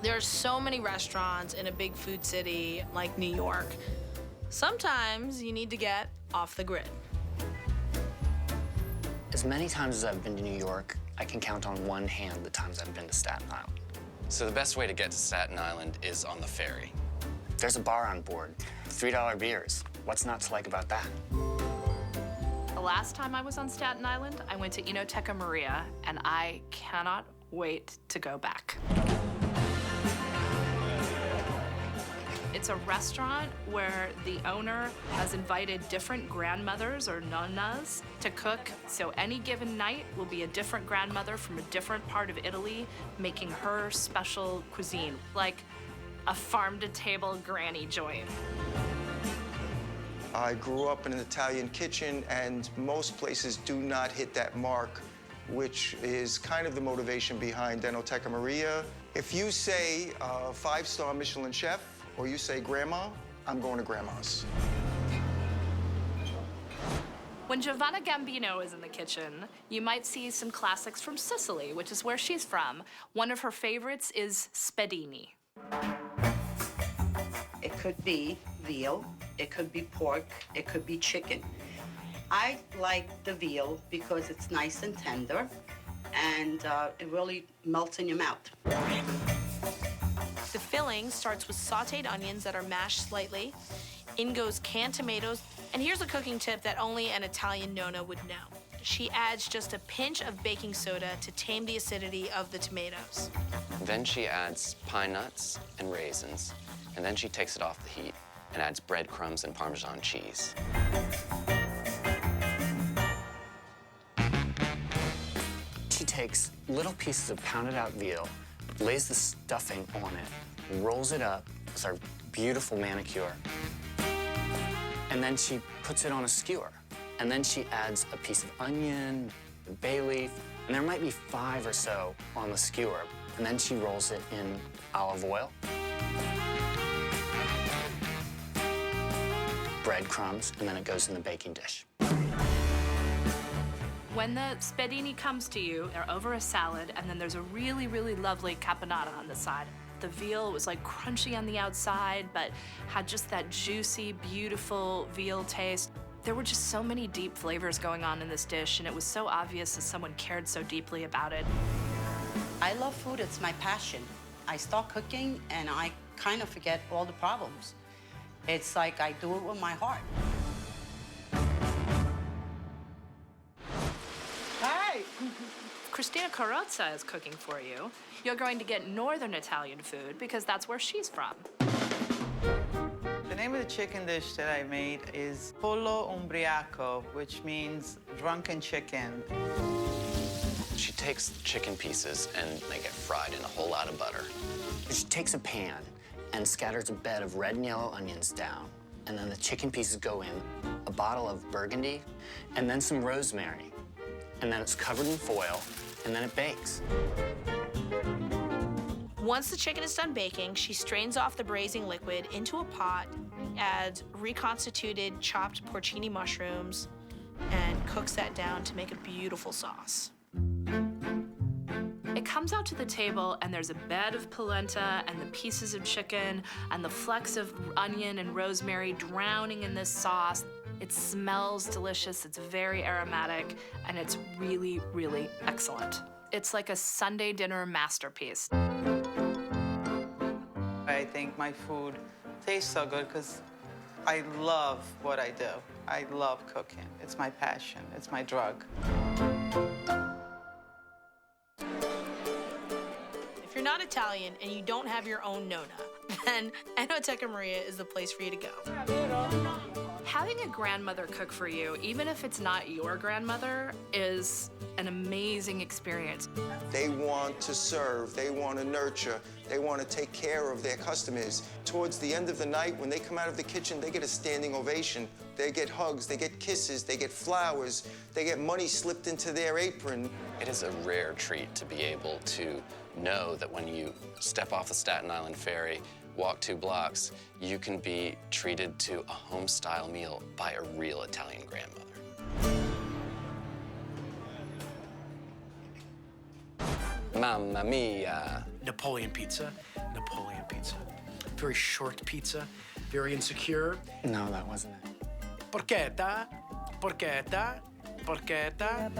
There are so many restaurants in a big food city like New York. Sometimes you need to get off the grid. As many times as I've been to New York, I can count on one hand the times I've been to Staten Island. So the best way to get to Staten Island is on the ferry. There's a bar on board, $3 beers. What's not to like about that? The last time I was on Staten Island, I went to Enoteca Maria, and I cannot wait to go back. It's a restaurant where the owner has invited different grandmothers or nonnas to cook. So any given night will be a different grandmother from a different part of Italy making her special cuisine, like a farm-to-table granny joint. I grew up in an Italian kitchen, and most places do not hit that mark, which is kind of the motivation behind Enoteca Maria. If you say 5-star Michelin chef, or you say grandma, I'm going to grandma's. When Giovanna Gambino is in the kitchen, you might see some classics from Sicily, which is where she's from. One of her favorites is spedini. It could be veal, it could be pork, it could be chicken. I like the veal because it's nice and tender, and it really melts in your mouth. The filling starts with sauteed onions that are mashed slightly. In goes canned tomatoes. And here's a cooking tip that only an Italian nonna would know. She adds just a pinch of baking soda to tame the acidity of the tomatoes. Then she adds pine nuts and raisins, and then she takes it off the heat and adds breadcrumbs and Parmesan cheese. She takes little pieces of pounded out veal, lays the stuffing on it, rolls it up as our beautiful manicure, and then she puts it on a skewer. And then she adds a piece of onion, a bay leaf, and there might be 5 or so on the skewer. And then she rolls it in olive oil, breadcrumbs, and then it goes in the baking dish. When the spedini comes to you, they're over a salad, and then there's a really, really lovely caponata on the side. The veal was like crunchy on the outside, but had just that juicy, beautiful veal taste. There were just so many deep flavors going on in this dish, and it was so obvious that someone cared so deeply about it. I love food, it's my passion. I start cooking and I kind of forget all the problems. It's like I do it with my heart. Hi! Christina Carrozza is cooking for you. You're going to get northern Italian food because that's where she's from. The name of the chicken dish that I made is pollo umbriaco, which means drunken chicken. She takes the chicken pieces and they get fried in a whole lot of butter. She takes a pan and scatters a bed of red and yellow onions down, and then the chicken pieces go in, a bottle of burgundy, and then some rosemary. And then it's covered in foil, and then it bakes. Once the chicken is done baking, she strains off the braising liquid into a pot, adds reconstituted chopped porcini mushrooms, and cooks that down to make a beautiful sauce. It comes out to the table, and there's a bed of polenta and the pieces of chicken and the flecks of onion and rosemary drowning in this sauce. It smells delicious, it's very aromatic, and it's really, really excellent. It's like a Sunday dinner masterpiece. I think my food tastes so good because I love what I do. I love cooking. It's my passion. It's my drug. If you're not Italian and you don't have your own nonna, then Enoteca Maria is the place for you to go. Having a grandmother cook for you, even if it's not your grandmother, is an amazing experience. They want to serve, they want to nurture, they want to take care of their customers. Towards the end of the night, when they come out of the kitchen, they get a standing ovation. They get hugs, they get kisses, they get flowers, they get money slipped into their apron. It is a rare treat to be able to know that when you step off the Staten Island ferry, walk 2 blocks, you can be treated to a home-style meal by a real Italian grandmother. Mamma mia. Napoleon pizza, Napoleon pizza. Very short pizza, very insecure. No, that wasn't it. Porchetta, porchetta, porchetta.